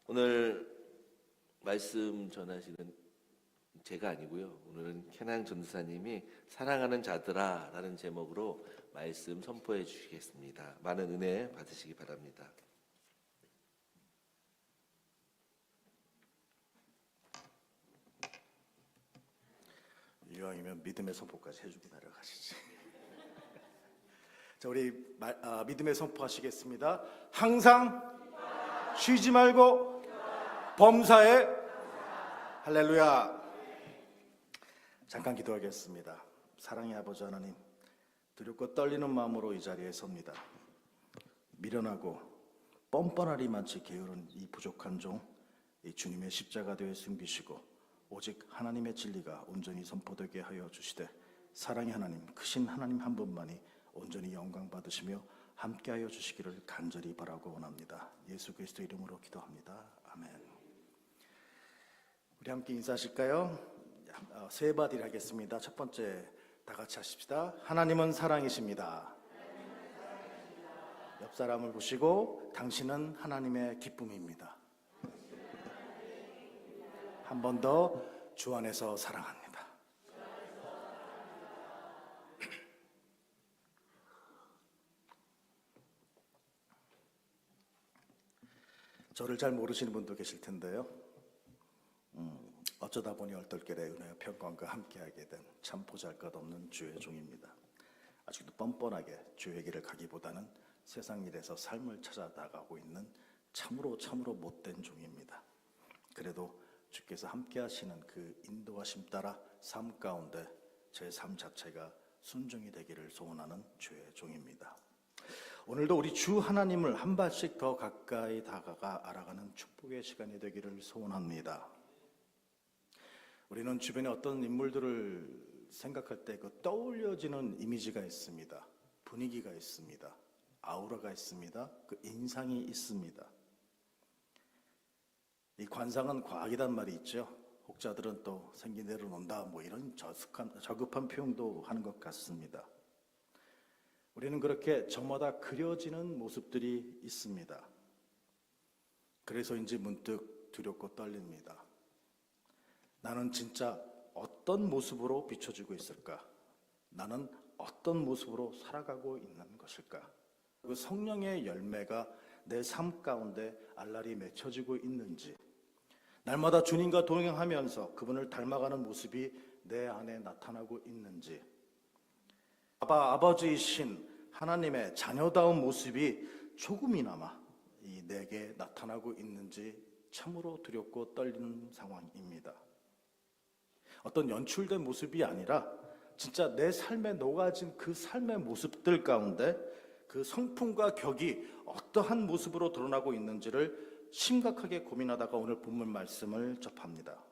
오늘 말씀 전하시는 제가 아니고요. 오늘은 캐낭 전도사님이 사랑하는 자들아 라는 제목으로 말씀 선포해 주시겠습니다. 많은 은혜 받으시기 바랍니다. 이왕이면 믿음의 선포까지 해주고 내려가시지. 자, 우리 믿음의 선포하시겠습니다. 항상 쉬지 말고 범사에 할렐루야. 잠깐 기도하겠습니다. 사랑의 아버지 하나님, 두렵고 떨리는 마음으로 이 자리에 섭니다. 미련하고 뻔뻔하리만치 게으른 이 부족한 종, 이 주님의 십자가되어 숨기시고 오직 하나님의 진리가 온전히 선포되게 하여 주시되, 사랑의 하나님, 크신 하나님 한 분만이 온전히 영광 받으시며 함께하여 주시기를 간절히 바라고 원합니다. 예수 그리스도 이름으로 기도합니다. 아멘. 우리 함께 인사하실까요? 세 바디를 하겠습니다. 첫 번째 다 같이 하십시다. 하나님은 사랑이십니다. 옆 사람을 보시고 당신은 하나님의 기쁨입니다. 한 번 더, 주 안에서 사랑합니다. 저를 잘 모르시는 분도 계실 텐데요. 어쩌다 보니 얼떨결에 은혜와 평강과 함께하게 된 참 보잘것없는 주의 종입니다. 아직도 뻔뻔하게 주의 길을 가기보다는 세상 일에서 삶을 찾아 나가고 있는 참으로 못된 종입니다. 그래도 주께서 함께하시는 그 인도하심 따라 삶 가운데 제 삶 자체가 순종이 되기를 소원하는 주의 종입니다. 오늘도 우리 주 하나님을 한 발씩 더 가까이 다가가 알아가는 축복의 시간이 되기를 소원합니다. 우리는 주변에 어떤 인물들을 생각할 때 그 떠올려지는 이미지가 있습니다. 분위기가 있습니다. 아우라가 있습니다. 그 인상이 있습니다. 이 관상은 과학이란 말이 있죠. 혹자들은 또 생긴 대로 논다, 뭐 이런 저급한 표현도 하는 것 같습니다. 우리는 그렇게 저마다 그려지는 모습들이 있습니다. 그래서인지 문득 두렵고 떨립니다. 나는 진짜 어떤 모습으로 비춰지고 있을까? 나는 어떤 모습으로 살아가고 있는 것일까? 그 성령의 열매가 내 삶 가운데 알알이 맺혀지고 있는지, 날마다 주님과 동행하면서 그분을 닮아가는 모습이 내 안에 나타나고 있는지, 아버지이신 하나님의 자녀다운 모습이 조금이나마 내게 나타나고 있는지 참으로 두렵고 떨리는 상황입니다. 어떤 연출된 모습이 아니라 진짜 내 삶에 녹아진 그 삶의 모습들 가운데 그 성품과 격이 어떠한 모습으로 드러나고 있는지를 심각하게 고민하다가 오늘 본문 말씀을 접합니다.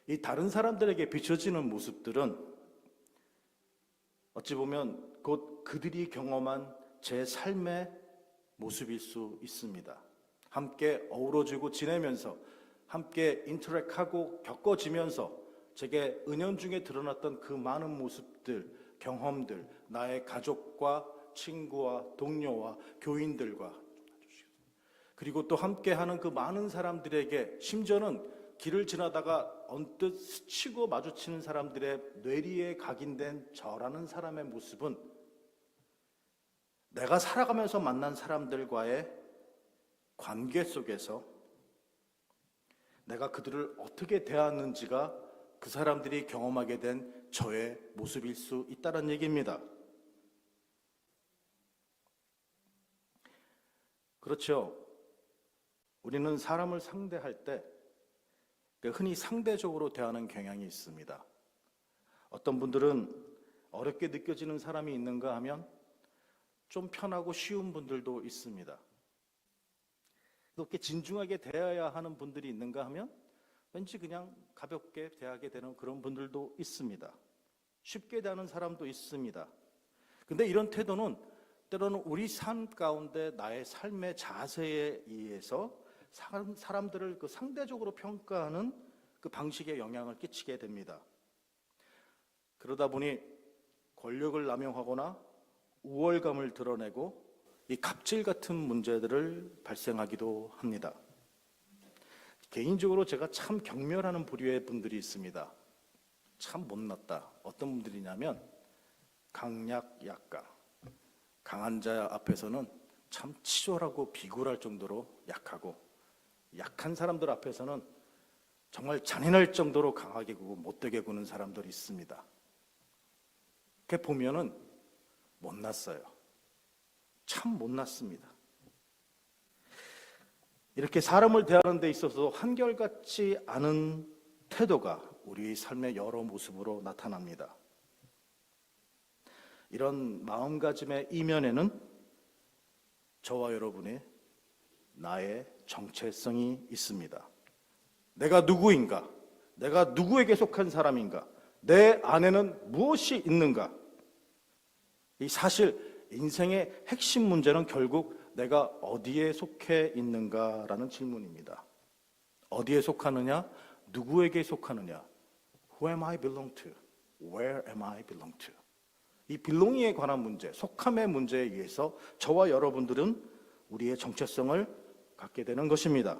이 다른 사람들에게 비춰지는 모습들은 어찌 보면 곧 그들이 경험한 제 삶의 모습일 수 있습니다. 함께 어우러지고 지내면서 함께 인터랙하고 겪어지면서 제게 은연중에 드러났던 그 많은 모습들, 경험들, 나의 가족과 친구와 동료와 교인들과 그리고 또 함께하는 그 많은 사람들에게, 심지어는 길을 지나다가 언뜻 스치고 마주치는 사람들의 뇌리에 각인된 저라는 사람의 모습은 내가 살아가면서 만난 사람들과의 관계 속에서 내가 그들을 어떻게 대하는지가 그 사람들이 경험하게 된 저의 모습일 수 있다는 얘기입니다. 그렇죠. 우리는 사람을 상대할 때 흔히 상대적으로 대하는 경향이 있습니다. 어떤 분들은 어렵게 느껴지는 사람이 있는가 하면 좀 편하고 쉬운 분들도 있습니다. 그렇게 진중하게 대해야 하는 분들이 있는가 하면 왠지 그냥 가볍게 대하게 되는 그런 분들도 있습니다. 쉽게 대하는 사람도 있습니다. 근데 이런 태도는 때로는 우리 삶 가운데 나의 삶의 자세에 의해서 사람들을 그 상대적으로 평가하는 그 방식에 영향을 끼치게 됩니다. 그러다 보니 권력을 남용하거나 우월감을 드러내고 이 갑질 같은 문제들을 발생하기도 합니다. 개인적으로 제가 참 경멸하는 부류의 분들이 있습니다. 참 못났다. 어떤 분들이냐면 강약약강. 강한 자 앞에서는 참 치졸하고 비굴할 정도로 약하고, 약한 사람들 앞에서는 정말 잔인할 정도로 강하게 구고 못되게 구는 사람들이 있습니다. 그게 보면은 못났어요. 참 못났습니다. 이렇게 사람을 대하는 데 있어서 한결같지 않은 태도가 우리 삶의 여러 모습으로 나타납니다. 이런 마음가짐의 이면에는 저와 여러분의 나의 정체성이 있습니다. 내가 누구인가? 내가 누구에게 속한 사람인가? 내 안에는 무엇이 있는가? 이 사실 인생의 핵심 문제는 결국 내가 어디에 속해 있는가라는 질문입니다. 어디에 속하느냐? 누구에게 속하느냐? Who am I belong to? Where am I belong to? 이 belonging에 관한 문제, 속함의 문제에 의해서 저와 여러분들은 우리의 정체성을 갖게 되는 것입니다.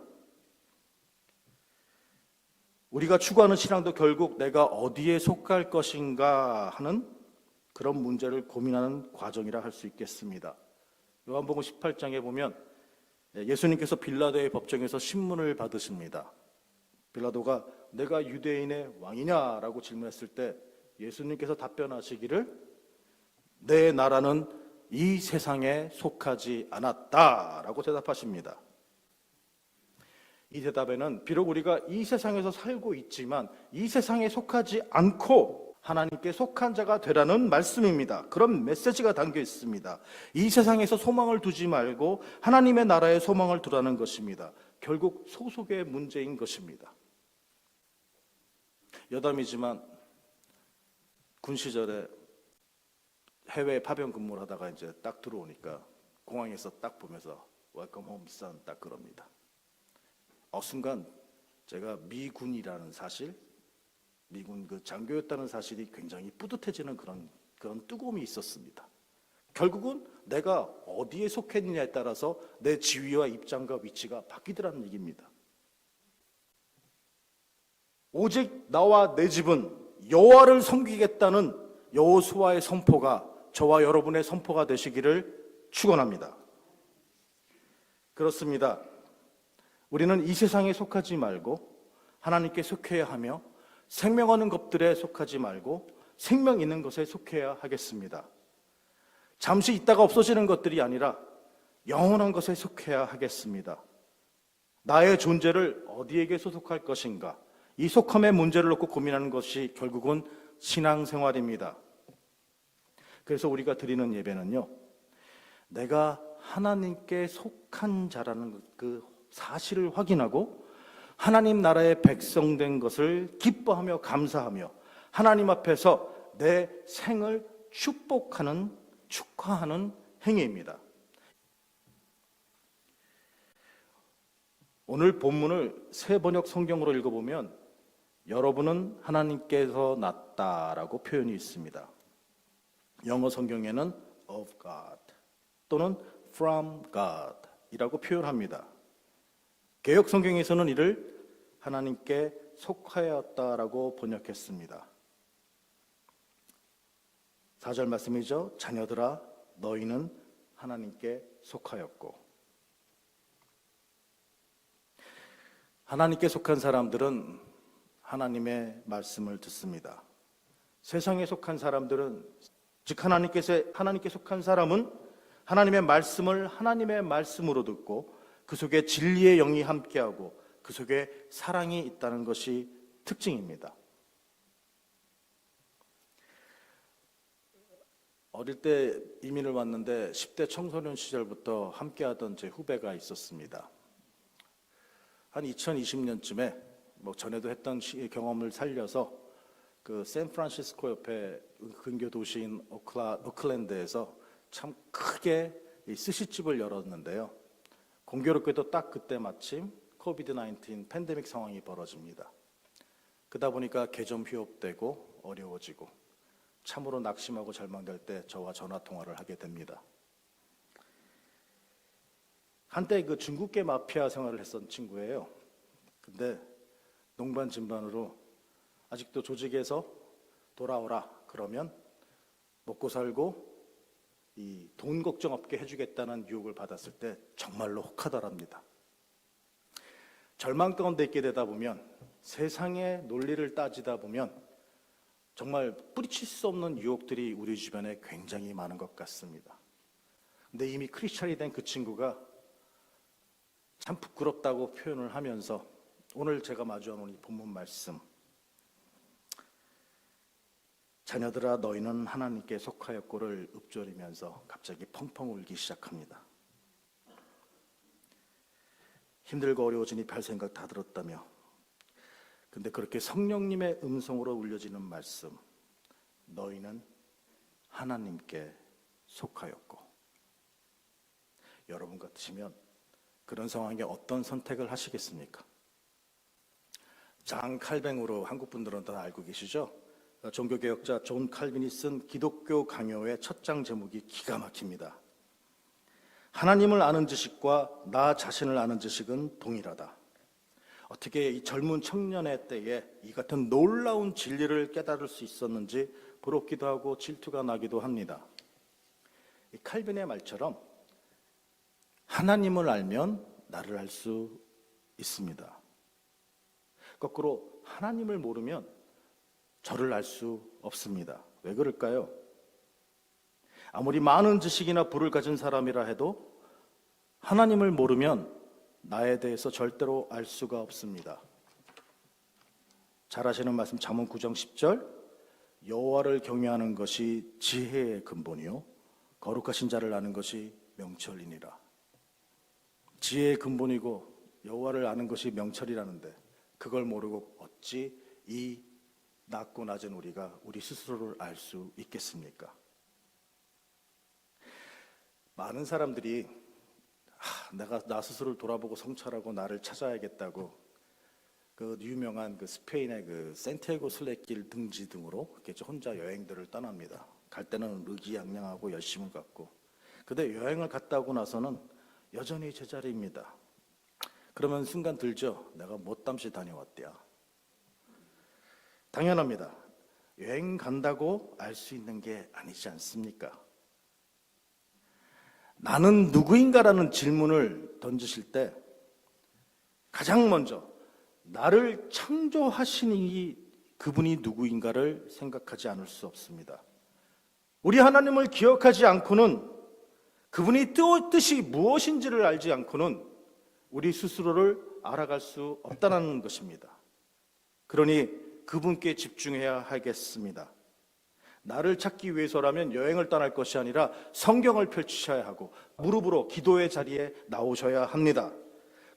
우리가 추구하는 신앙도 결국 내가 어디에 속할 것인가 하는 그런 문제를 고민하는 과정이라 할 수 있겠습니다. 요한복음 18장에 보면 예수님께서 빌라도의 법정에서 신문을 받으십니다. 빌라도가 내가 유대인의 왕이냐라고 질문했을 때 예수님께서 답변하시기를 내 나라는 이 세상에 속하지 않았다라고 대답하십니다. 이 대답에는 비록 우리가 이 세상에서 살고 있지만 이 세상에 속하지 않고 하나님께 속한 자가 되라는 말씀입니다. 그런 메시지가 담겨 있습니다. 이 세상에서 소망을 두지 말고 하나님의 나라에 소망을 두라는 것입니다. 결국 소속의 문제인 것입니다. 여담이지만 군 시절에 해외 파병 근무를 하다가 이제 딱 들어오니까 공항에서 딱 보면서 Welcome home, son 딱 그럽니다. 순간 제가 미군이라는 사실, 미군 그 장교였다는 사실이 굉장히 뿌듯해지는 그런 뜨거움이 있었습니다. 결국은 내가 어디에 속했느냐에 따라서 내 지위와 입장과 위치가 바뀌더라는 얘기입니다. 오직 나와 내 집은 여호와를 섬기겠다는 여호수아의 선포가 저와 여러분의 선포가 되시기를 축원합니다. 그렇습니다. 우리는 이 세상에 속하지 말고 하나님께 속해야 하며 생명 없는 것들에 속하지 말고 생명 있는 것에 속해야 하겠습니다. 잠시 있다가 없어지는 것들이 아니라 영원한 것에 속해야 하겠습니다. 나의 존재를 어디에게 소속할 것인가? 이 속함의 문제를 놓고 고민하는 것이 결국은 신앙생활입니다. 그래서 우리가 드리는 예배는요, 내가 하나님께 속한 자라는 그 사실을 확인하고 하나님 나라의 백성된 것을 기뻐하며 감사하며 하나님 앞에서 내 생을 축복하는, 축하하는 행위입니다. 오늘 본문을 새 번역 성경으로 읽어보면 여러분은 하나님께서 낳았다라고 표현이 있습니다. 영어 성경에는 of God 또는 from God 이라고 표현합니다. 개역 성경에서는 이를 하나님께 속하였다라고 번역했습니다. 4절 말씀이죠. 자녀들아 너희는 하나님께 속하였고. 하나님께 속한 사람들은 하나님의 말씀을 듣습니다. 세상에 속한 사람들은, 즉 하나님께 속한 사람은 하나님의 말씀을 하나님의 말씀으로 듣고 그 속에 진리의 영이 함께하고 그 속에 사랑이 있다는 것이 특징입니다. 어릴 때 이민을 왔는데 10대 청소년 시절부터 함께하던 제 후배가 있었습니다. 한 2020년쯤에 전에도 했던 경험을 살려서 그 샌프란시스코 옆에 근교 도시인 오클랜드에서 참 크게 스시집을 열었는데요. 공교롭게도 딱 그때 마침 코비드-19 팬데믹 상황이 벌어집니다. 그러다 보니까 개점 휴업되고 어려워지고 참으로 낙심하고 절망될 때 저와 전화 통화를 하게 됩니다. 한때 그 중국계 마피아 생활을 했던 친구예요. 근데 농반 진반으로 아직도 조직에서 돌아오라 그러면 먹고 살고 이 돈 걱정 없게 해주겠다는 유혹을 받았을 때 정말로 혹하더랍니다. 절망 가운데 있게 되다 보면, 세상의 논리를 따지다 보면 정말 뿌리칠 수 없는 유혹들이 우리 주변에 굉장히 많은 것 같습니다. 근데 이미 크리스찬이 된 그 친구가 참 부끄럽다고 표현을 하면서 오늘 제가 마주한 이 본문 말씀, 자녀들아 너희는 하나님께 속하였고를 읊조리면서 갑자기 펑펑 울기 시작합니다. 힘들고 어려워지니 별 생각 다 들었다며, 근데 그렇게 성령님의 음성으로 울려지는 말씀, 너희는 하나님께 속하였고. 여러분 같으시면 그런 상황에 어떤 선택을 하시겠습니까? 장 칼뱅으로 한국 분들은 다 알고 계시죠? 종교개혁자 존 칼빈이 쓴 기독교 강요의 첫 장 제목이 기가 막힙니다. 하나님을 아는 지식과 나 자신을 아는 지식은 동일하다. 어떻게 이 젊은 청년의 때에 이 같은 놀라운 진리를 깨달을 수 있었는지 부럽기도 하고 질투가 나기도 합니다. 이 칼빈의 말처럼 하나님을 알면 나를 알 수 있습니다. 거꾸로 하나님을 모르면 저를 알 수 없습니다. 왜 그럴까요? 아무리 많은 지식이나 부를 가진 사람이라 해도 하나님을 모르면 나에 대해서 절대로 알 수가 없습니다. 잘 아시는 말씀 잠언 9장 10절, 여호와를 경외하는 것이 지혜의 근본이요 거룩하신 자를 아는 것이 명철이니라. 지혜의 근본이고 여호와를 아는 것이 명철이라는데 그걸 모르고 어찌 이 낮고 낮은 우리가 우리 스스로를 알 수 있겠습니까? 많은 사람들이 내가 나 스스로를 돌아보고 성찰하고 나를 찾아야겠다고 그 유명한 그 스페인의 그 산티아고 순례길 등지 등으로 이렇게 혼자 여행들을 떠납니다. 갈 때는 의기양양하고 열심을 갖고. 근데 여행을 갔다 오고 나서는 여전히 제자리입니다. 그러면 순간 들죠. 내가 못담시 다녀왔대야. 당연합니다. 여행 간다고 알 수 있는 게 아니지 않습니까? 나는 누구인가라는 질문을 던지실 때 가장 먼저 나를 창조하신 이 그분이 누구인가를 생각하지 않을 수 없습니다. 우리 하나님을 기억하지 않고는, 그분이 뜻이 무엇인지를 알지 않고는 우리 스스로를 알아갈 수 없다는 것입니다. 그러니 그분께 집중해야 하겠습니다. 나를 찾기 위해서라면 여행을 떠날 것이 아니라 성경을 펼치셔야 하고 무릎으로 기도의 자리에 나오셔야 합니다.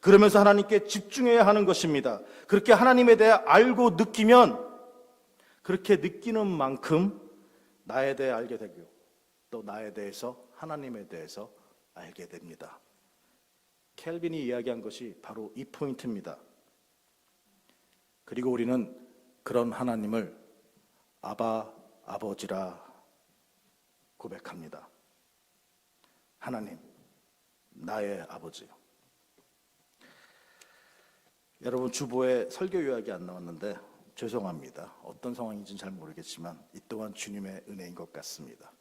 그러면서 하나님께 집중해야 하는 것입니다. 그렇게 하나님에 대해 알고 느끼면 그렇게 느끼는 만큼 나에 대해 알게 되고 또 나에 대해서, 하나님에 대해서 알게 됩니다. 켈빈이 이야기한 것이 바로 이 포인트입니다. 그리고 우리는 그런 하나님을 아버지라 고백합니다. 하나님, 나의 아버지. 여러분, 주보에 설교 요약이 안 나왔는데 죄송합니다. 어떤 상황인지는 잘 모르겠지만 이 또한 주님의 은혜인 것 같습니다.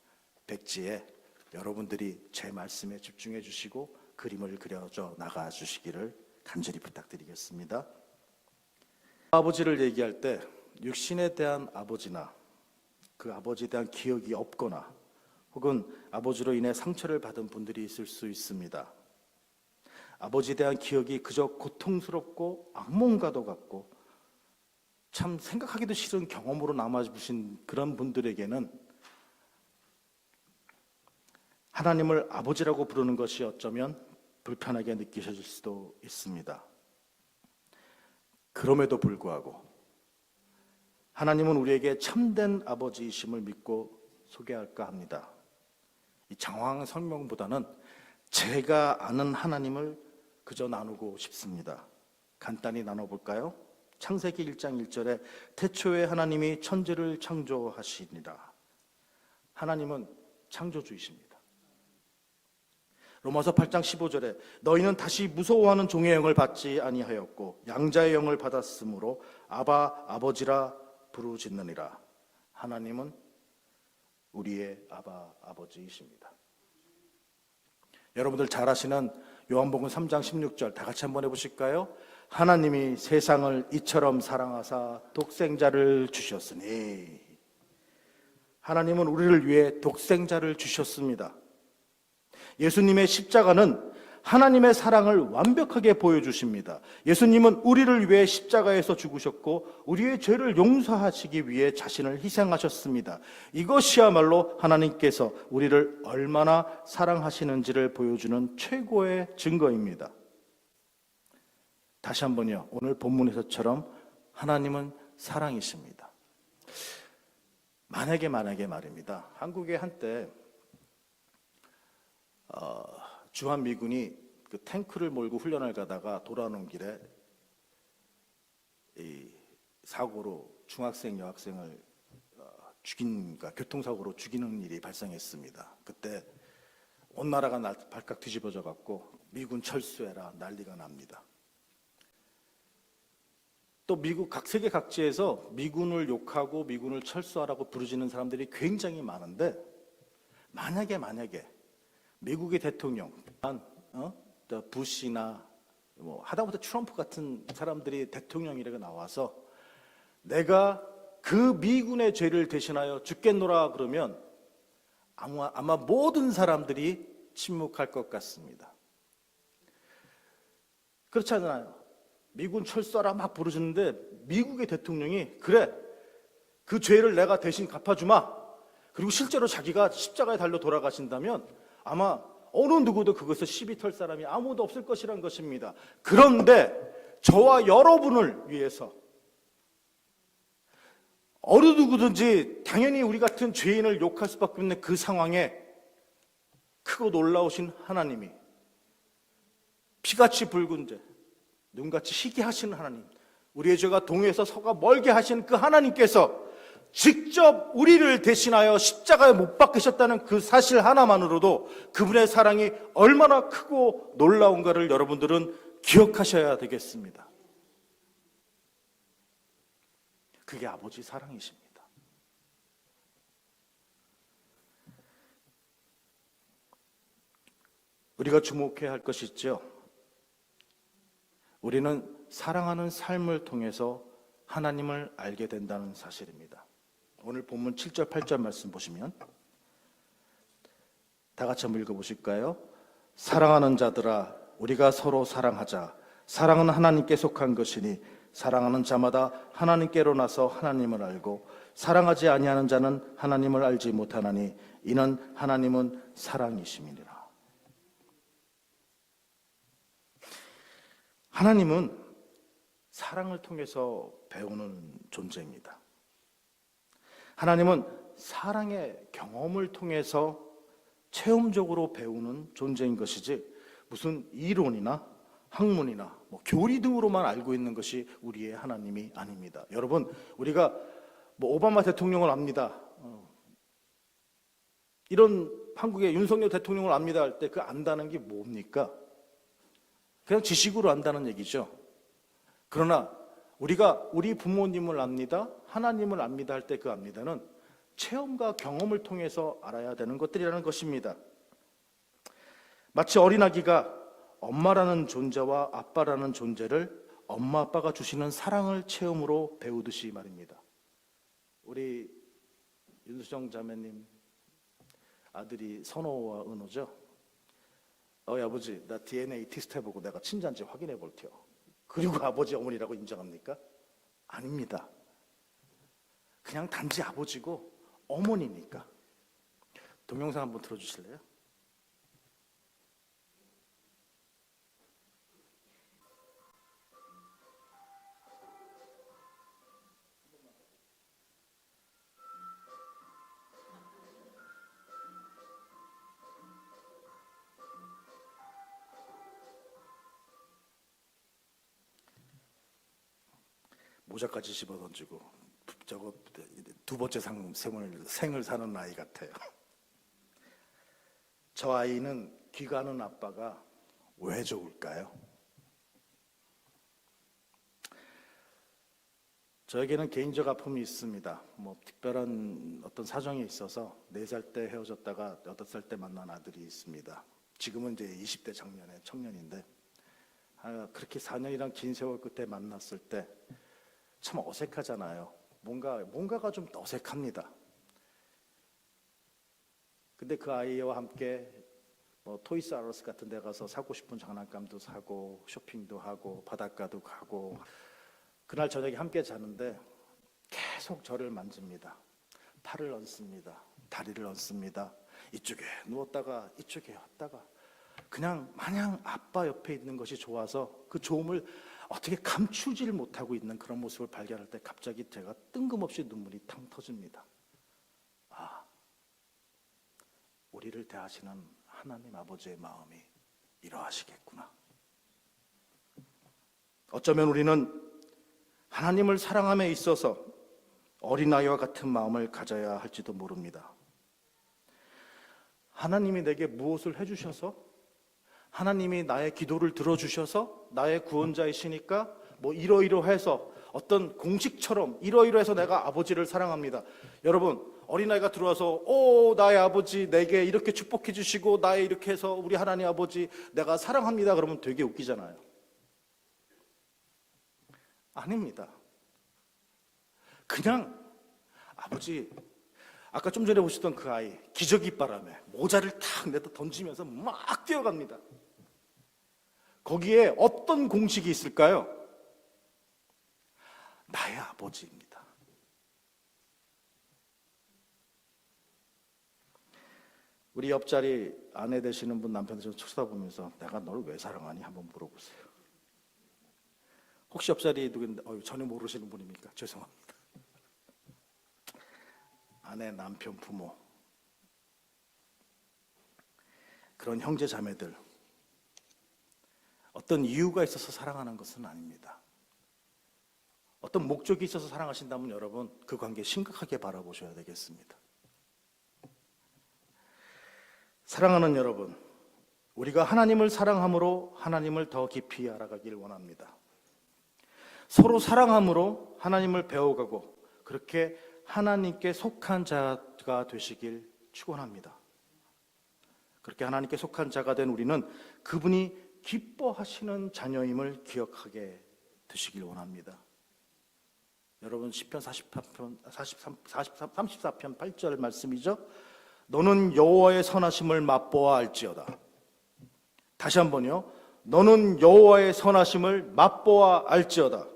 백지에 여러분들이 제 말씀에 집중해 주시고 그림을 그려져 나가 주시기를 간절히 부탁드리겠습니다. 아버지를 얘기할 때 육신에 대한 아버지나 그 아버지에 대한 기억이 없거나 혹은 아버지로 인해 상처를 받은 분들이 있을 수 있습니다. 아버지에 대한 기억이 그저 고통스럽고 악몽과도 같고 참 생각하기도 싫은 경험으로 남아주신 그런 분들에게는 하나님을 아버지라고 부르는 것이 어쩌면 불편하게 느끼실 수도 있습니다. 그럼에도 불구하고 하나님은 우리에게 참된 아버지이심을 믿고 소개할까 합니다. 이 장황한 설명보다는 제가 아는 하나님을 그저 나누고 싶습니다. 간단히 나눠볼까요? 창세기 1장 1절에 태초에 하나님이 천지를 창조하시니라. 하나님은 창조주이십니다. 로마서 8장 15절에 너희는 다시 무서워하는 종의 영을 받지 아니하였고 양자의 영을 받았으므로 아바 아버지라 부르짖느니라. 하나님은 우리의 아바 아버지이십니다. 여러분들 잘 아시는 요한복음 3장 16절 다 같이 한번 해보실까요? 하나님이 세상을 이처럼 사랑하사 독생자를 주셨으니. 하나님은 우리를 위해 독생자를 주셨습니다. 예수님의 십자가는 하나님의 사랑을 완벽하게 보여주십니다. 예수님은 우리를 위해 십자가에서 죽으셨고 우리의 죄를 용서하시기 위해 자신을 희생하셨습니다. 이것이야말로 하나님께서 우리를 얼마나 사랑하시는지를 보여주는 최고의 증거입니다. 다시 한번요. 오늘 본문에서처럼 하나님은 사랑이십니다. 만약에 말입니다. 한국에 한때 주한미군이 그 탱크를 몰고 훈련을 가다가 돌아오는 길에 이 사고로 중학생 여학생을 그러니까 교통사고로 죽이는 일이 발생했습니다. 그때 온 나라가 발칵 뒤집어져 갖고 미군 철수해라 난리가 납니다. 또 미국 세계 각지에서 미군을 욕하고 미군을 철수하라고 부르짖는 사람들이 굉장히 많은데 만약에 미국의 대통령, 부시나 하다못해 트럼프 같은 사람들이 대통령이라고 나와서 내가 그 미군의 죄를 대신하여 죽겠노라 그러면 아마 모든 사람들이 침묵할 것 같습니다. 그렇지 않아요? 미군 철수하라 막 부르짖는데 미국의 대통령이 그래 그 죄를 내가 대신 갚아주마. 그리고 실제로 자기가 십자가에 달려 돌아가신다면 아마 어느 누구도 그것을 시비 털 사람이 아무도 없을 것이란 것입니다. 그런데 저와 여러분을 위해서 어느 누구든지 당연히 우리 같은 죄인을 욕할 수밖에 없는 그 상황에 크고 놀라우신 하나님이 피같이 붉은 죄, 눈같이 희게 하시는 하나님, 우리의 죄가 동에서 서가 멀게 하신 그 하나님께서 직접 우리를 대신하여 십자가에 못 박히셨다는 그 사실 하나만으로도 그분의 사랑이 얼마나 크고 놀라운가를 여러분들은 기억하셔야 되겠습니다. 그게 아버지 사랑이십니다. 우리가 주목해야 할 것이 있죠. 우리는 사랑하는 삶을 통해서 하나님을 알게 된다는 사실입니다. 오늘 본문 7절 8절 말씀 보시면 다 같이 한번 읽어보실까요? 사랑하는 자들아 우리가 서로 사랑하자. 사랑은 하나님께 속한 것이니 사랑하는 자마다 하나님께로 나서 하나님을 알고 사랑하지 아니하는 자는 하나님을 알지 못하나니 이는 하나님은 사랑이심이니라. 하나님은 사랑을 통해서 배우는 존재입니다. 하나님은 사랑의 경험을 통해서 체험적으로 배우는 존재인 것이지 무슨 이론이나 학문이나 교리 등으로만 알고 있는 것이 우리의 하나님이 아닙니다. 여러분, 우리가 오바마 대통령을 압니다. 이런 한국의 윤석열 대통령을 압니다 할 때 그 안다는 게 뭡니까? 그냥 지식으로 안다는 얘기죠. 그러나 우리가 우리 부모님을 압니다, 하나님을 압니다 할 때 그 압니다는 체험과 경험을 통해서 알아야 되는 것들이라는 것입니다. 마치 어린아기가 엄마라는 존재와 아빠라는 존재를 엄마 아빠가 주시는 사랑을 체험으로 배우듯이 말입니다. 우리 윤수정 자매님 아들이 선호와 은호죠. 아버지 나 DNA 테스트 해보고 내가 친자인지 확인해 볼게요. 그리고 아버지 어머니라고 인정합니까? 아닙니다. 그냥 단지 아버지고 어머니니까. 동영상 한번 틀어주실래요? 모자까지 집어던지고 저거 두 번째 생을 사는 아이 같아요. 저 아이는 귀 가는 아빠가 왜 좋을까요? 저에게는 개인적 아픔이 있습니다. 뭐 특별한 어떤 사정이 있어서 4살 때 헤어졌다가 8살 때 만난 아들이 있습니다. 지금은 이제 20대 작년에 청년인데 그렇게 4년이란 긴 세월 끝에 만났을 때 참 어색하잖아요. 뭔가가 좀 어색합니다. 근데 그 아이와 함께 뭐 토이스 R us 같은 데 가서 사고 싶은 장난감도 사고 쇼핑도 하고 바닷가도 가고, 그날 저녁에 함께 자는데 계속 저를 만집니다. 팔을 얹습니다. 다리를 얹습니다. 이쪽에 누웠다가 이쪽에 왔다가, 그냥 마냥 아빠 옆에 있는 것이 좋아서 그 좋음을 어떻게 감추질 못하고 있는 그런 모습을 발견할 때 갑자기 제가 뜬금없이 눈물이 탕 터집니다. 우리를 대하시는 하나님 아버지의 마음이 이러하시겠구나. 어쩌면 우리는 하나님을 사랑함에 있어서 어린아이와 같은 마음을 가져야 할지도 모릅니다. 하나님이 내게 무엇을 해주셔서, 하나님이 나의 기도를 들어주셔서 나의 구원자이시니까 뭐 이러이러해서 어떤 공식처럼 이러이러해서 내가 아버지를 사랑합니다. 여러분, 어린아이가 들어와서 나의 아버지 내게 이렇게 축복해 주시고 나의 이렇게 해서 우리 하나님 아버지 내가 사랑합니다 그러면 되게 웃기잖아요. 아닙니다. 그냥 아버지, 아까 좀 전에 보셨던 그 아이 기저귀 바람에 모자를 탁 내다 던지면서 막 뛰어갑니다. 거기에 어떤 공식이 있을까요? 나의 아버지입니다. 우리 옆자리 아내 되시는 분 남편 좀 쳐다보면서 내가 너를 왜 사랑하니 한번 물어보세요. 혹시 옆자리 누군데 전혀 모르시는 분입니까? 죄송합니다. 아내, 남편, 부모, 그런 형제 자매들, 어떤 이유가 있어서 사랑하는 것은 아닙니다. 어떤 목적이 있어서 사랑하신다면 여러분 그 관계 심각하게 바라보셔야 되겠습니다. 사랑하는 여러분, 우리가 하나님을 사랑함으로 하나님을 더 깊이 알아가길 원합니다. 서로 사랑함으로 하나님을 배워가고 그렇게 하나님께 속한 자가 되시길 축원합니다. 그렇게 하나님께 속한 자가 된 우리는 그분이 기뻐하시는 자녀임을 기억하게 되시길 원합니다. 여러분 시편 34편 8절 말씀이죠. 너는 여호와의 선하심을 맛보아 알지어다. 다시 한번요. 너는 여호와의 선하심을 맛보아 알지어다.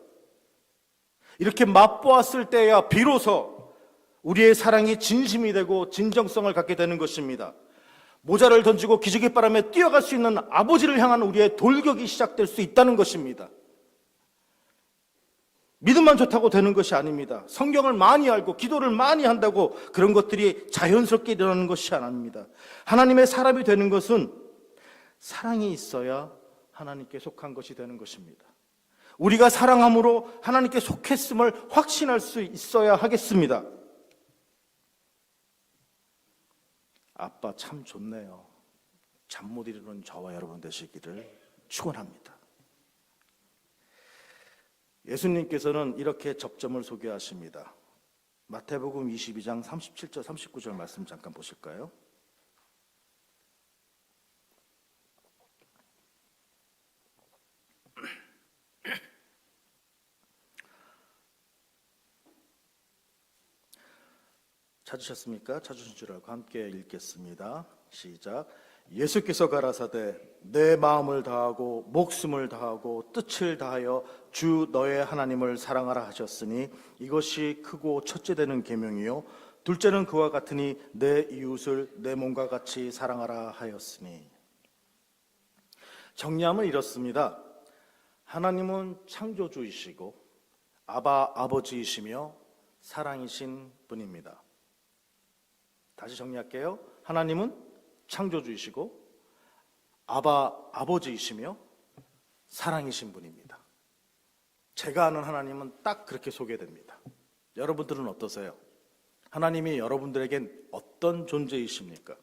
이렇게 맛보았을 때야 비로소 우리의 사랑이 진심이 되고 진정성을 갖게 되는 것입니다. 모자를 던지고 기저귀 바람에 뛰어갈 수 있는 아버지를 향한 우리의 돌격이 시작될 수 있다는 것입니다. 믿음만 좋다고 되는 것이 아닙니다. 성경을 많이 알고 기도를 많이 한다고 그런 것들이 자연스럽게 일어나는 것이 아닙니다. 하나님의 사람이 되는 것은 사랑이 있어야 하나님께 속한 것이 되는 것입니다. 우리가 사랑함으로 하나님께 속했음을 확신할 수 있어야 하겠습니다. 아빠 참 좋네요. 잠 못 이루는 저와 여러분 되시기를 축원합니다. 예수님께서는 이렇게 접점을 소개하십니다. 마태복음 22장 37절 39절 말씀 잠깐 보실까요? 찾으셨습니까? 찾으신 줄 알고 함께 읽겠습니다. 시작. 예수께서 가라사대 내 마음을 다하고 목숨을 다하고 뜻을 다하여 주 너의 하나님을 사랑하라 하셨으니 이것이 크고 첫째 되는 계명이요 둘째는 그와 같으니 내 이웃을 내 몸과 같이 사랑하라 하였으니. 정리하면 이렇습니다. 하나님은 창조주이시고 아버지이시며 사랑이신 분입니다. 다시 정리할게요. 하나님은 창조주이시고 아버지이시며 사랑이신 분입니다. 제가 아는 하나님은 딱 그렇게 소개됩니다. 여러분들은 어떠세요? 하나님이 여러분들에겐 어떤 존재이십니까?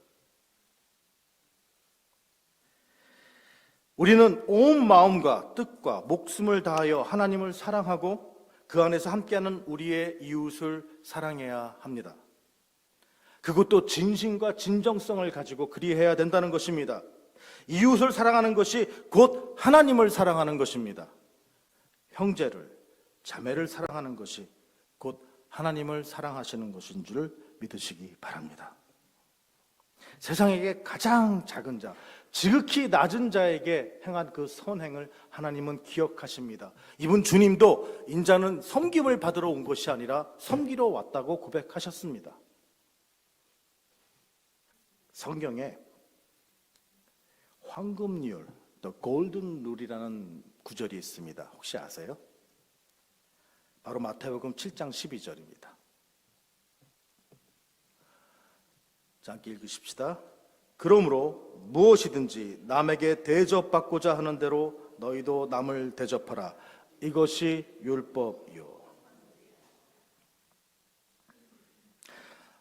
우리는 온 마음과 뜻과 목숨을 다하여 하나님을 사랑하고 그 안에서 함께하는 우리의 이웃을 사랑해야 합니다. 그것도 진심과 진정성을 가지고 그리해야 된다는 것입니다. 이웃을 사랑하는 것이 곧 하나님을 사랑하는 것입니다. 형제를, 자매를 사랑하는 것이 곧 하나님을 사랑하시는 것인 줄 믿으시기 바랍니다. 세상에게 가장 작은 자, 지극히 낮은 자에게 행한 그 선행을 하나님은 기억하십니다. 이분 주님도 인자는 섬김을 받으러 온 것이 아니라 섬기러 왔다고 고백하셨습니다. 성경에 황금률, The Golden Rule이라는 구절이 있습니다. 혹시 아세요? 바로 마태복음 7장 12절입니다. 자, 함께 읽으십시다. 그러므로 무엇이든지 남에게 대접받고자 하는 대로 너희도 남을 대접하라. 이것이 율법이요.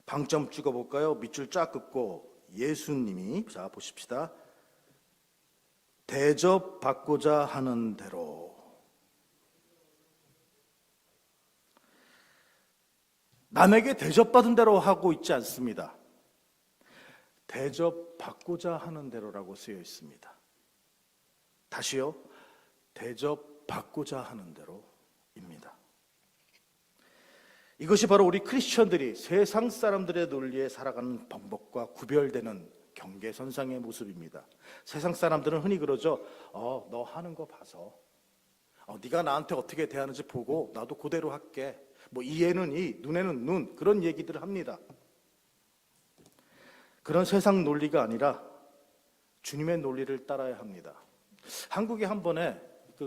방점 찍어볼까요? 밑줄 쫙 긋고 예수님이, 자 보십시다. 대접받고자 하는 대로. 남에게 대접받은 대로 하고 있지 않습니다. 대접받고자 하는 대로라고 쓰여 있습니다. 다시요. 대접받고자 하는 대로입니다. 이것이 바로 우리 크리스천들이 세상 사람들의 논리에 살아가는 방법과 구별되는 경계선상의 모습입니다. 세상 사람들은 흔히 그러죠. 너 하는 거 봐서 네가 나한테 어떻게 대하는지 보고 나도 그대로 할게. 뭐 이에는 이, 눈에는 눈, 그런 얘기들을 합니다. 그런 세상 논리가 아니라 주님의 논리를 따라야 합니다. 한국에 한 번에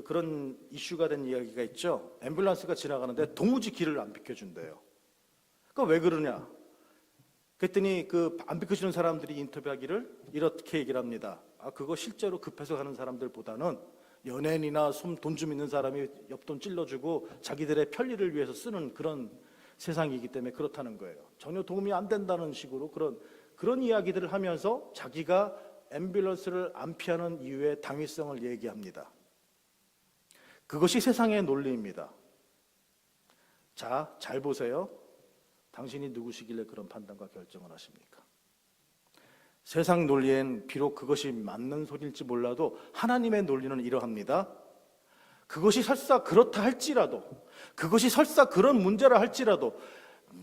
그런 이슈가 된 이야기가 있죠. 앰뷸런스가 지나가는데 도무지 길을 안 비켜준대요. 그러니까 왜 그러냐? 그랬더니 그 안 비켜주는 사람들이 인터뷰하기를 이렇게 얘기를 합니다. 그거 실제로 급해서 가는 사람들보다는 연예인이나 돈 좀 있는 사람이 옆돈 찔러주고 자기들의 편리를 위해서 쓰는 그런 세상이기 때문에 그렇다는 거예요. 전혀 도움이 안 된다는 식으로 그런 이야기들을 하면서 자기가 앰뷸런스를 안 피하는 이유의 당위성을 얘기합니다. 그것이 세상의 논리입니다. 자, 잘 보세요. 당신이 누구시길래 그런 판단과 결정을 하십니까? 세상 논리엔 비록 그것이 맞는 소리일지 몰라도 하나님의 논리는 이러합니다. 그것이 설사 그렇다 할지라도, 그것이 설사 그런 문제라 할지라도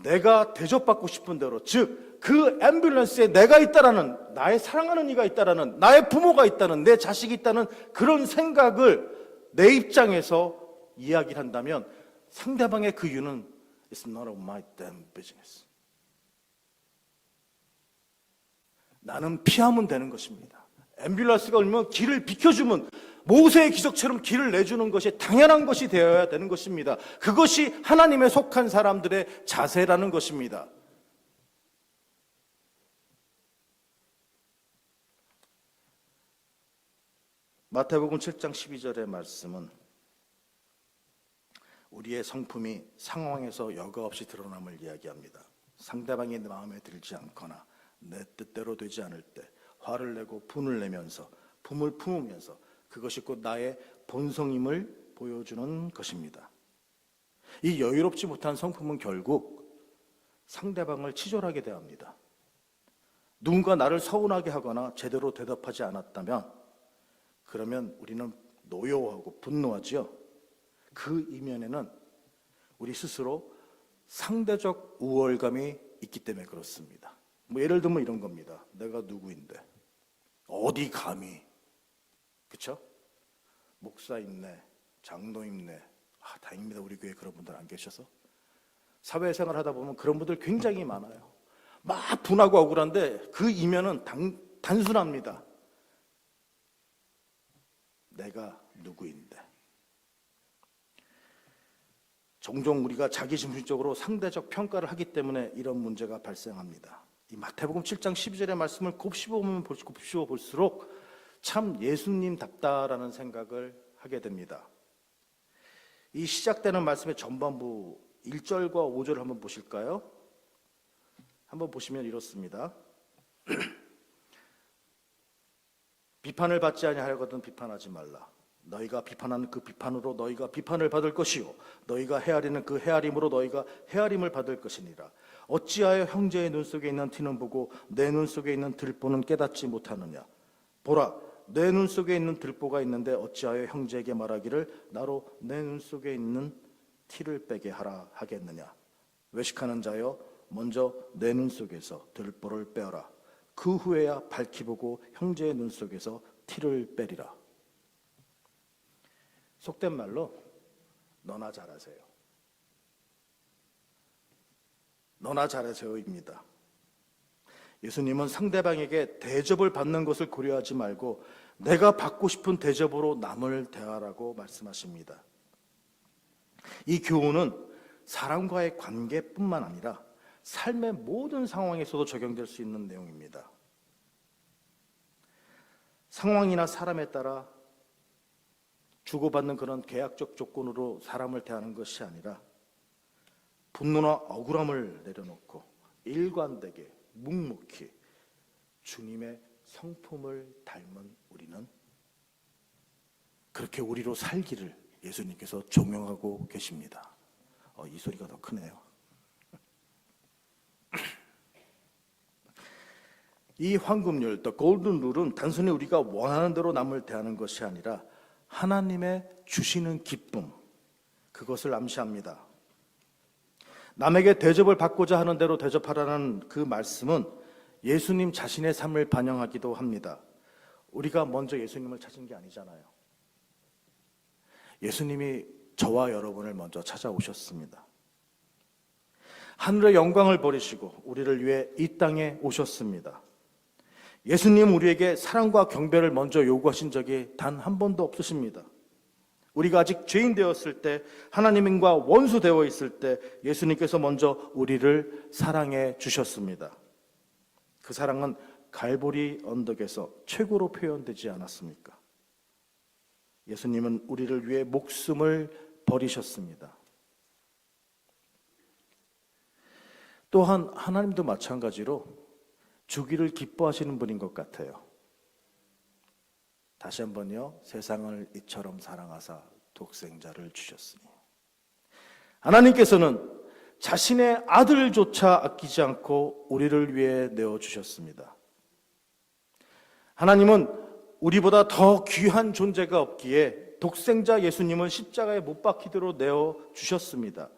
내가 대접받고 싶은 대로, 즉 그 앰뷸런스에 내가 있다라는, 나의 사랑하는 이가 있다라는, 나의 부모가 있다는, 내 자식이 있다는 그런 생각을 내 입장에서 이야기를 한다면 상대방의 그 이유는 It's not of my damn business. 나는 피하면 되는 것입니다. 앰뷸런스가 오면 길을 비켜주면 모세의 기적처럼 길을 내주는 것이 당연한 것이 되어야 되는 것입니다. 그것이 하나님에 속한 사람들의 자세라는 것입니다. 마태복음 7장 12절의 말씀은 우리의 성품이 상황에서 여과 없이 드러남을 이야기합니다. 상대방의 마음에 들지 않거나 내 뜻대로 되지 않을 때 화를 내고 분을 내면서 품을 품으면서 그것이 곧 나의 본성임을 보여주는 것입니다. 이 여유롭지 못한 성품은 결국 상대방을 치졸하게 대합니다. 누군가 나를 서운하게 하거나 제대로 대답하지 않았다면 그러면 우리는 노여워하고 분노하지요. 그 이면에는 우리 스스로 상대적 우월감이 있기 때문에 그렇습니다. 예를 들면 이런 겁니다. 내가 누구인데 어디 감히, 그렇죠? 목사 있네, 장로 있네. 다행입니다. 우리 교회에 그런 분들 안 계셔서. 사회생활 하다 보면 그런 분들 굉장히 많아요. 막 분하고 억울한데 그 이면은 단순합니다. 내가 누구인데. 종종 우리가 자기중심적으로 상대적 평가를 하기 때문에 이런 문제가 발생합니다. 이 마태복음 7장 12절의 말씀을 곱씹어 볼수록 참 예수님답다라는 생각을 하게 됩니다. 이 시작되는 말씀의 전반부 1절과 5절을 한번 보실까요? 한번 보시면 이렇습니다. 비판을 받지 아니하려거든 비판하지 말라. 너희가 비판하는 그 비판으로 너희가 비판을 받을 것이요 너희가 헤아리는 그 헤아림으로 너희가 헤아림을 받을 것이니라. 어찌하여 형제의 눈 속에 있는 티는 보고 내 눈 속에 있는 들보는 깨닫지 못하느냐. 보라, 내 눈 속에 있는 들보가 있는데 어찌하여 형제에게 말하기를 나로 내 눈 속에 있는 티를 빼게 하라 하겠느냐. 외식하는 자여, 먼저 내 눈 속에서 들보를 빼어라. 그 후에야 밝히 보고 형제의 눈 속에서 티를 빼리라. 속된 말로 너나 잘하세요. 너나 잘하세요입니다. 예수님은 상대방에게 대접을 받는 것을 고려하지 말고 내가 받고 싶은 대접으로 남을 대하라고 말씀하십니다. 이 교훈은 사람과의 관계뿐만 아니라 삶의 모든 상황에서도 적용될 수 있는 내용입니다. 상황이나 사람에 따라 주고받는 그런 계약적 조건으로 사람을 대하는 것이 아니라 분노나 억울함을 내려놓고 일관되게 묵묵히 주님의 성품을 닮은 우리는 그렇게 우리로 살기를 예수님께서 종용하고 계십니다. 이 소리가 더 크네요. 이 황금률, the golden rule은 단순히 우리가 원하는 대로 남을 대하는 것이 아니라 하나님의 주시는 기쁨, 그것을 암시합니다. 남에게 대접을 받고자 하는 대로 대접하라는 그 말씀은 예수님 자신의 삶을 반영하기도 합니다. 우리가 먼저 예수님을 찾은 게 아니잖아요. 예수님이 저와 여러분을 먼저 찾아오셨습니다. 하늘의 영광을 버리시고 우리를 위해 이 땅에 오셨습니다. 예수님 우리에게 사랑과 경배를 먼저 요구하신 적이 단 한 번도 없으십니다. 우리가 아직 죄인 되었을 때, 하나님과 원수 되어 있을 때 예수님께서 먼저 우리를 사랑해 주셨습니다. 그 사랑은 갈보리 언덕에서 최고로 표현되지 않았습니까? 예수님은 우리를 위해 목숨을 버리셨습니다. 또한 하나님도 마찬가지로 주기를 기뻐하시는 분인 것 같아요. 다시 한번요. 세상을 이처럼 사랑하사 독생자를 주셨으니. 하나님께서는 자신의 아들조차 아끼지 않고 우리를 위해 내어주셨습니다. 하나님은 우리보다 더 귀한 존재가 없기에 독생자 예수님을 십자가에 못 박히도록 내어주셨습니다.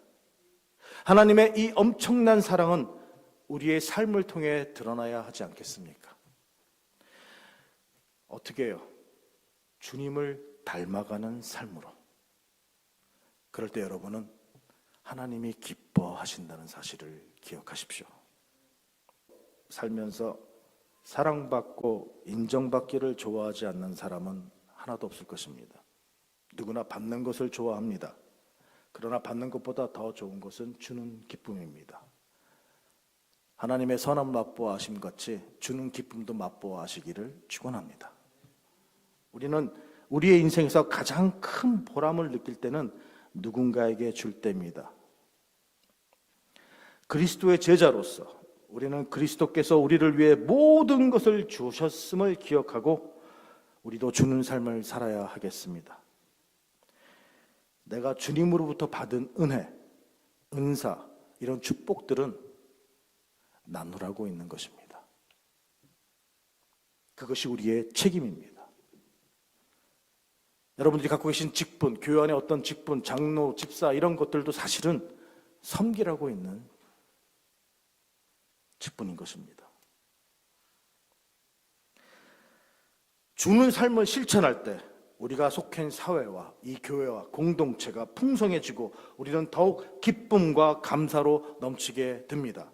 하나님의 이 엄청난 사랑은 우리의 삶을 통해 드러나야 하지 않겠습니까? 어떻게 해요? 주님을 닮아가는 삶으로. 그럴 때 여러분은 하나님이 기뻐하신다는 사실을 기억하십시오. 살면서 사랑받고 인정받기를 좋아하지 않는 사람은 하나도 없을 것입니다. 누구나 받는 것을 좋아합니다. 그러나 받는 것보다 더 좋은 것은 주는 기쁨입니다. 하나님의 선한 맛보아하심 같이 주는 기쁨도 맛보아하시기를 축원합니다. 우리는 우리의 인생에서 가장 큰 보람을 느낄 때는 누군가에게 줄 때입니다. 그리스도의 제자로서 우리는 그리스도께서 우리를 위해 모든 것을 주셨음을 기억하고 우리도 주는 삶을 살아야 하겠습니다. 내가 주님으로부터 받은 은혜, 은사, 이런 축복들은 나누라고 있는 것입니다. 그것이 우리의 책임입니다. 여러분들이 갖고 계신 직분, 교회 안에 어떤 직분, 장로, 집사 이런 것들도 사실은 섬기라고 있는 직분인 것입니다. 주는 삶을 실천할 때 우리가 속한 사회와 이 교회와 공동체가 풍성해지고 우리는 더욱 기쁨과 감사로 넘치게 됩니다.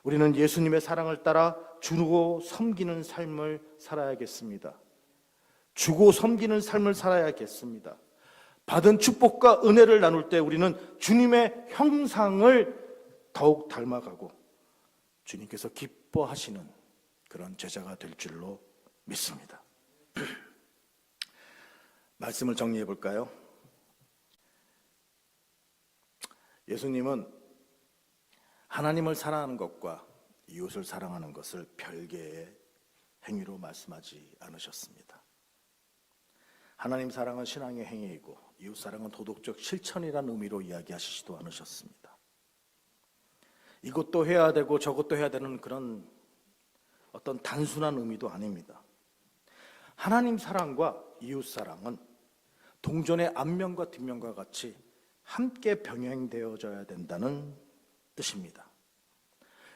우리는 예수님의 사랑을 따라 주고 섬기는 삶을 살아야겠습니다. 주고 섬기는 삶을 살아야겠습니다. 받은 축복과 은혜를 나눌 때 우리는 주님의 형상을 더욱 닮아가고 주님께서 기뻐하시는 그런 제자가 될 줄로 믿습니다. 말씀을 정리해 볼까요? 예수님은 하나님을 사랑하는 것과 이웃을 사랑하는 것을 별개의 행위로 말씀하지 않으셨습니다. 하나님 사랑은 신앙의 행위이고 이웃 사랑은 도덕적 실천이라는 의미로 이야기하시지도 않으셨습니다. 이것도 해야 되고 저것도 해야 되는 그런 어떤 단순한 의미도 아닙니다. 하나님 사랑과 이웃 사랑은 동전의 앞면과 뒷면과 같이 함께 병행되어져야 된다는 뜻입니다.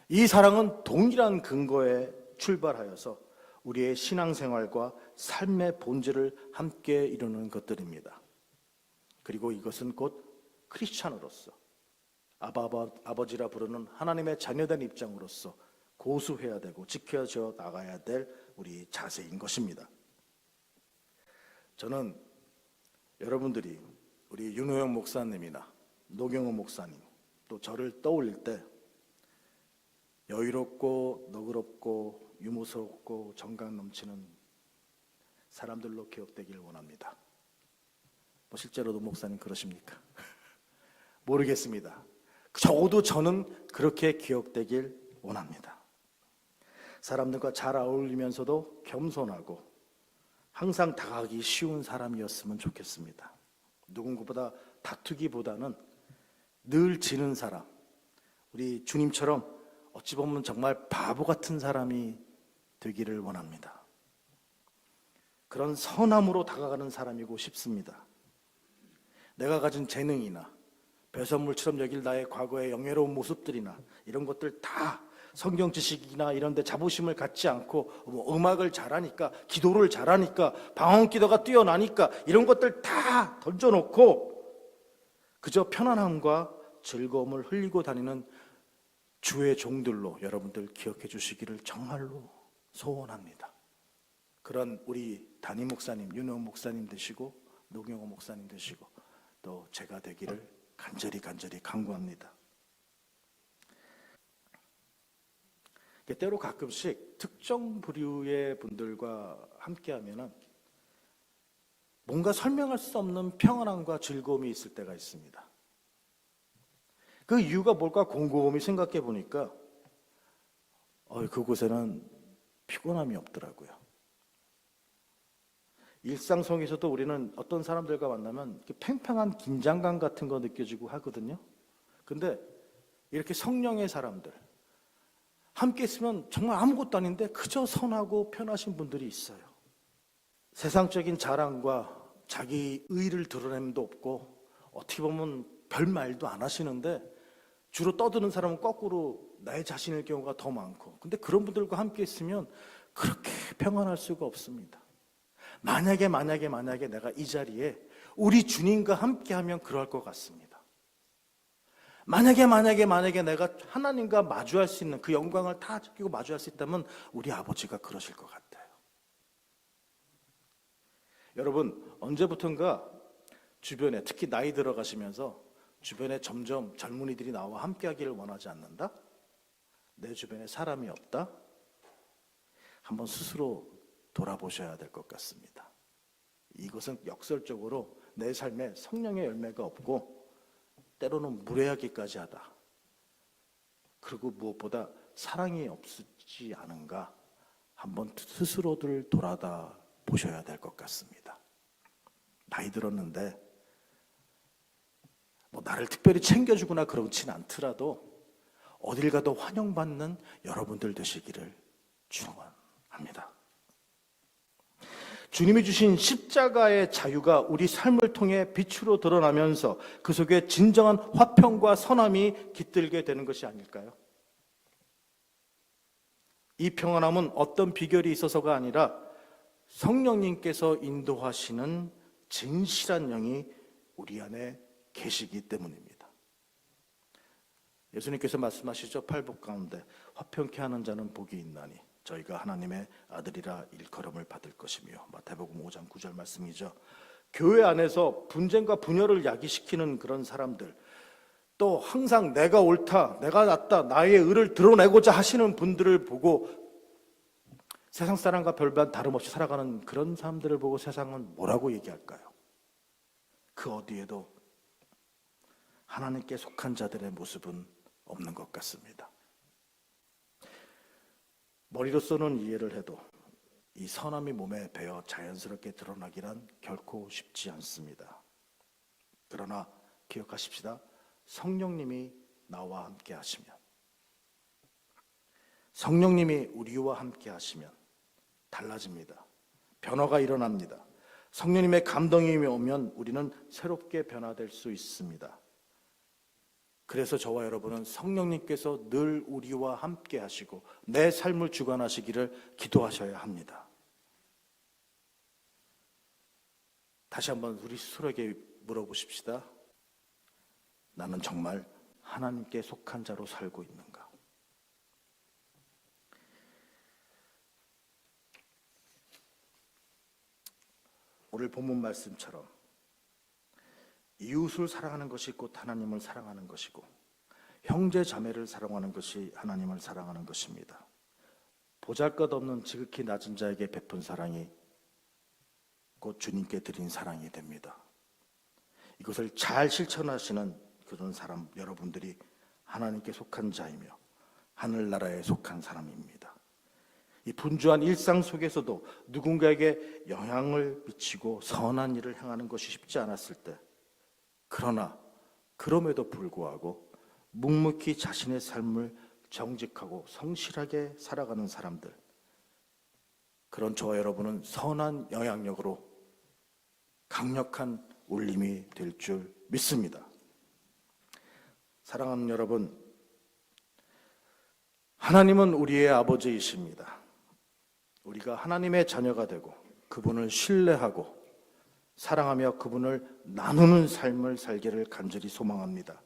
이 사랑은 동일한 근거에 출발하여서 우리의 신앙생활과 삶의 본질을 함께 이루는 것들입니다. 그리고 이것은 곧 크리스찬으로서 아버지라 부르는 하나님의 자녀된 입장으로서 고수해야 되고 지켜져 나가야 될 우리 자세인 것입니다. 저는 여러분들이 우리 윤호영 목사님이나 노경호 목사님 또 저를 떠올릴 때 여유롭고 너그럽고 유머스럽고 정감 넘치는 사람들로 기억되길 원합니다. 실제로도 목사님 그러십니까? 모르겠습니다. 적어도 저는 그렇게 기억되길 원합니다. 사람들과 잘 어울리면서도 겸손하고 항상 다가가기 쉬운 사람이었으면 좋겠습니다. 누군가보다 다투기보다는 늘 지는 사람, 우리 주님처럼 어찌 보면 정말 바보 같은 사람이 되기를 원합니다. 그런 선함으로 다가가는 사람이고 싶습니다. 내가 가진 재능이나 배선물처럼 여길 나의 과거의 영예로운 모습들이나 이런 것들 다 성경 지식이나 이런 데 자부심을 갖지 않고 음악을 잘하니까 기도를 잘하니까 방언 기도가 뛰어나니까 이런 것들 다 던져놓고 그저 편안함과 즐거움을 흘리고 다니는 주의 종들로 여러분들 기억해 주시기를 정말로 소원합니다. 그런 우리 담임 목사님, 윤호영 목사님 되시고 노경호 목사님 되시고 또 제가 되기를 간절히 간구합니다. 때로 가끔씩 특정 부류의 분들과 함께하면은 뭔가 설명할 수 없는 평안함과 즐거움이 있을 때가 있습니다. 그 이유가 뭘까 곰곰이 생각해 보니까 그곳에는 피곤함이 없더라고요. 일상 속에서도 우리는 어떤 사람들과 만나면 이렇게 팽팽한 긴장감 같은 거 느껴지고 하거든요. 근데 이렇게 성령의 사람들 함께 있으면 정말 아무것도 아닌데 그저 선하고 편하신 분들이 있어요. 세상적인 자랑과 자기 의의를 드러냄도 없고 어떻게 보면 별 말도 안 하시는데 주로 떠드는 사람은 거꾸로 나의 자신일 경우가 더 많고, 근데 그런 분들과 함께 있으면 그렇게 평안할 수가 없습니다. 만약에 내가 이 자리에 우리 주님과 함께하면 그럴 것 같습니다. 만약에 내가 하나님과 마주할 수 있는 그 영광을 다 지키고 마주할 수 있다면 우리 아버지가 그러실 것 같아요. 여러분, 언제부턴가 주변에 특히 나이 들어가시면서 주변에 점점 젊은이들이 나와 함께하기를 원하지 않는다? 내 주변에 사람이 없다? 한번 스스로 돌아보셔야 될 것 같습니다. 이것은 역설적으로 내 삶에 성령의 열매가 없고 때로는 무례하기까지 하다. 그리고 무엇보다 사랑이 없지 않은가 한번 스스로들 돌아다 보셔야 될 것 같습니다. 나이 들었는데 나를 특별히 챙겨주거나 그렇진 않더라도 어딜 가도 환영받는 여러분들 되시기를 축원합니다. 주님이 주신 십자가의 자유가 우리 삶을 통해 빛으로 드러나면서 그 속에 진정한 화평과 선함이 깃들게 되는 것이 아닐까요? 이 평안함은 어떤 비결이 있어서가 아니라 성령님께서 인도하시는 진실한 영이 우리 안에 계시기 때문입니다. 예수님께서 말씀하시죠. 팔복 가운데 화평케 하는 자는 복이 있나니 저희가 하나님의 아들이라 일컬음을 받을 것이며, 마태복음 5장 9절 말씀이죠. 교회 안에서 분쟁과 분열을 야기시키는 그런 사람들, 또 항상 내가 옳다, 내가 낫다, 나의 의를 드러내고자 하시는 분들을 보고 세상 사람과 별반 다름없이 살아가는 그런 사람들을 보고 세상은 뭐라고 얘기할까요? 그 어디에도 하나님께 속한 자들의 모습은 없는 것 같습니다. 머리로서는 이해를 해도 이 선함이 몸에 배어 자연스럽게 드러나기란 결코 쉽지 않습니다. 그러나 기억하십시다. 성령님이 나와 함께 하시면, 성령님이 우리와 함께 하시면 달라집니다. 변화가 일어납니다. 성령님의 감동이 오면 우리는 새롭게 변화될 수 있습니다. 그래서 저와 여러분은 성령님께서 늘 우리와 함께 하시고 내 삶을 주관하시기를 기도하셔야 합니다. 다시 한번 우리 스스로에게 물어보십시다. 나는 정말 하나님께 속한 자로 살고 있는가? 오늘 본문 말씀처럼 이웃을 사랑하는 것이 곧 하나님을 사랑하는 것이고 형제 자매를 사랑하는 것이 하나님을 사랑하는 것입니다. 보잘것없는 지극히 낮은 자에게 베푼 사랑이 곧 주님께 드린 사랑이 됩니다. 이것을 잘 실천하시는 그런 사람 여러분들이 하나님께 속한 자이며 하늘나라에 속한 사람입니다. 이 분주한 일상 속에서도 누군가에게 영향을 미치고 선한 일을 행하는 것이 쉽지 않았을 때, 그러나 그럼에도 불구하고 묵묵히 자신의 삶을 정직하고 성실하게 살아가는 사람들, 그런 저와 여러분은 선한 영향력으로 강력한 울림이 될 줄 믿습니다. 사랑하는 여러분, 하나님은 우리의 아버지이십니다. 우리가 하나님의 자녀가 되고 그분을 신뢰하고 사랑하며 그분을 나누는 삶을 살기를 간절히 소망합니다.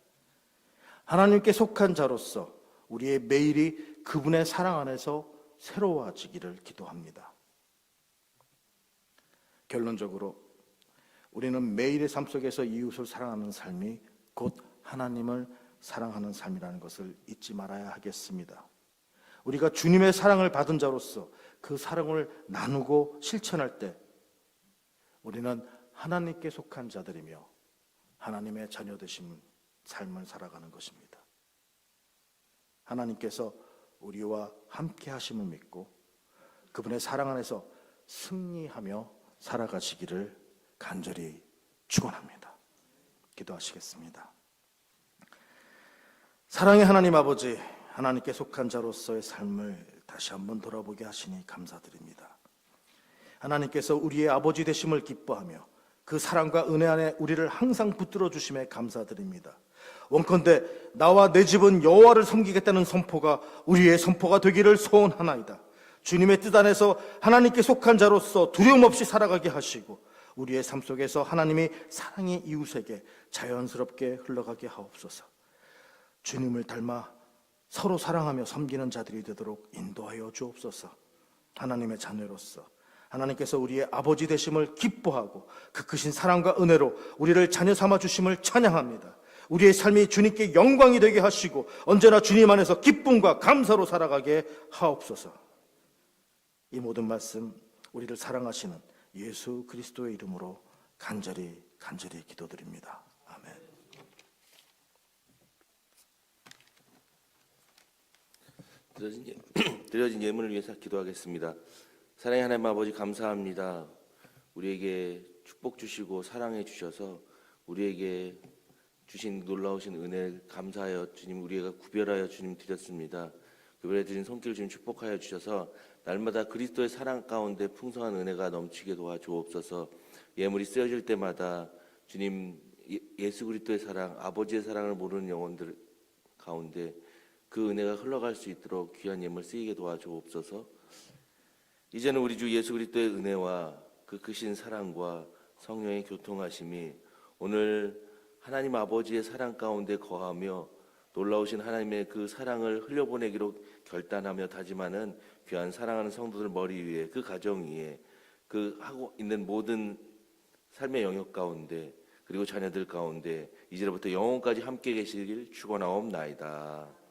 하나님께 속한 자로서 우리의 매일이 그분의 사랑 안에서 새로워지기를 기도합니다. 결론적으로 우리는 매일의 삶 속에서 이웃을 사랑하는 삶이 곧 하나님을 사랑하는 삶이라는 것을 잊지 말아야 하겠습니다. 우리가 주님의 사랑을 받은 자로서 그 사랑을 나누고 실천할 때 우리는 하나님께 속한 자들이며 하나님의 자녀 되신 삶을 살아가는 것입니다. 하나님께서 우리와 함께 하심을 믿고 그분의 사랑 안에서 승리하며 살아가시기를 간절히 축원합니다. 기도하시겠습니다. 사랑의 하나님 아버지, 하나님께 속한 자로서의 삶을 다시 한번 돌아보게 하시니 감사드립니다. 하나님께서 우리의 아버지 되심을 기뻐하며 그 사랑과 은혜 안에 우리를 항상 붙들어 주심에 감사드립니다. 원컨대 나와 내 집은 여호와를 섬기겠다는 선포가 우리의 선포가 되기를 소원하나이다. 주님의 뜻 안에서 하나님께 속한 자로서 두려움 없이 살아가게 하시고 우리의 삶 속에서 하나님이 사랑의 이웃에게 자연스럽게 흘러가게 하옵소서. 주님을 닮아 서로 사랑하며 섬기는 자들이 되도록 인도하여 주옵소서. 하나님의 자녀로서 하나님께서 우리의 아버지 되심을 기뻐하고 그 크신 사랑과 은혜로 우리를 자녀 삼아 주심을 찬양합니다. 우리의 삶이 주님께 영광이 되게 하시고 언제나 주님 안에서 기쁨과 감사로 살아가게 하옵소서. 이 모든 말씀 우리를 사랑하시는 예수 그리스도의 이름으로 간절히 기도드립니다. 아멘. 드려진 예물을 위해서 기도하겠습니다. 사랑의 하나님 아버지, 감사합니다. 우리에게 축복 주시고 사랑해 주셔서 우리에게 주신 놀라우신 은혜 감사하여 주님, 우리가 구별하여 주님 드렸습니다. 구별해 드린 손길 주님 축복하여 주셔서 날마다 그리스도의 사랑 가운데 풍성한 은혜가 넘치게 도와주옵소서. 예물이 쓰여질 때마다 주님, 예수 그리스도의 사랑, 아버지의 사랑을 모르는 영혼들 가운데 그 은혜가 흘러갈 수 있도록 귀한 예물 쓰이게 도와주옵소서. 이제는 우리 주 예수 그리스도의 은혜와 그 크신 사랑과 성령의 교통하심이 오늘 하나님 아버지의 사랑 가운데 거하며 놀라우신 하나님의 그 사랑을 흘려보내기로 결단하며 다짐하는 귀한 사랑하는 성도들 머리 위에, 그 가정 위에, 그 하고 있는 모든 삶의 영역 가운데 그리고 자녀들 가운데 이제부터 영원까지 함께 계시길 축원하옵나이다.